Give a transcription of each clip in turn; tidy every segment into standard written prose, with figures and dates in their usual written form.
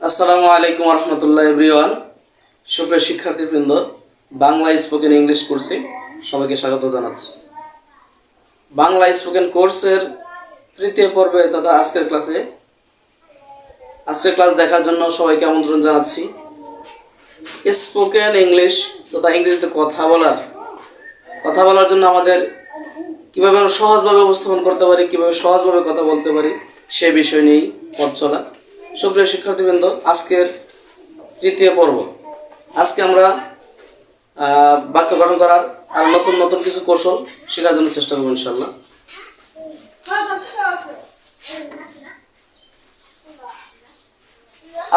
আসসালামু আলাইকুম রহমতুল্লাহ এভরিওয়ান। সুপ্রিয় শিক্ষার্থীবৃন্দ, বাংলা স্পোকেন ইংলিশ কোর্সে সবাইকে স্বাগত জানাচ্ছি। বাংলা স্পোকেন কোর্সের তৃতীয় পর্বে তথা আজকের ক্লাস দেখার জন্য সবাইকে আমন্ত্রণ জানাচ্ছি। স্পোকেন ইংলিশ তথা ইংরেজিতে কথা বলার জন্য আমাদের কীভাবে আমরা সহজভাবে উপস্থাপন করতে পারি, কীভাবে সহজভাবে কথা বলতে পারি, সে বিষয় নিয়েই পথ চলা। সুপ্রিয় শিক্ষার্থীবৃন্দ, আজকের তৃতীয় পর্ব। আজকে আমরা বাক্য গঠন করার আর নতুন নতুন কিছু কৌশল শেখার জন্য চেষ্টা করবো ইনশাল্লাহ।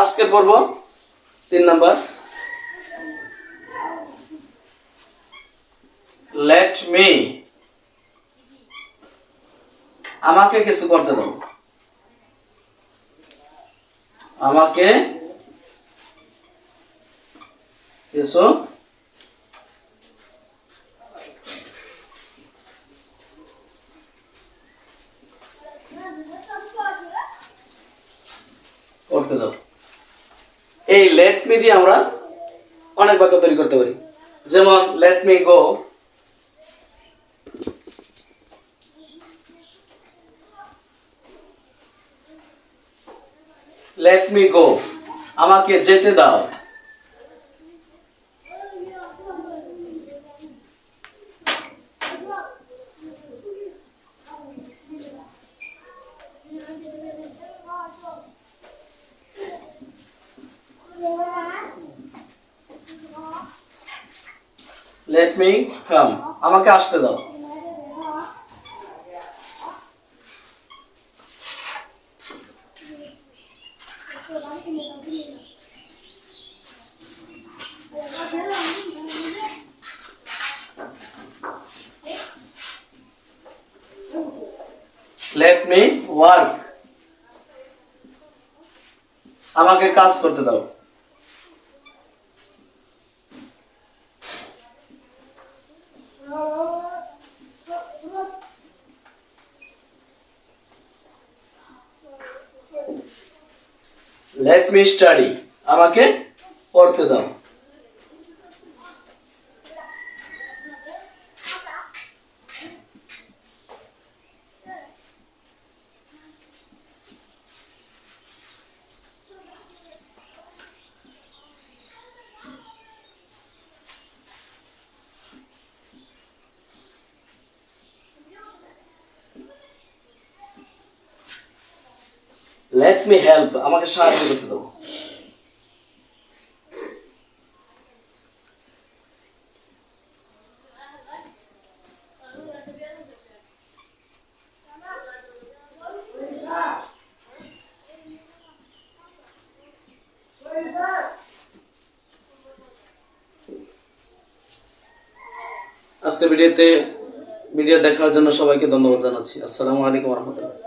আজকের পর্ব 3 নাম্বার, লেট মি। আমাকে কিছু করতে দাও। আমাকে কিছু করতে দাও। এই লেট মি দিয়ে আমরা অনেক বাক্য তৈরি করতে পারি। যেমন let me go, let me go, আমাকে যেতে দাও। লেট মি কাম, আমাকে আসতে দাও। লেট মি ওয়ার্ক, আমাকে কাজ করতে দাও। লেট মি স্টাডি, আমাকে পড়তে দাও। লেট মি হেল্প, আমাকে সাহায্য করতে দাও। আজকের ভিডিও দেখার জন্য সবাইকে ধন্যবাদ জানাচ্ছি। আসসালামু আলাইকুম রহমতুল্লাহ।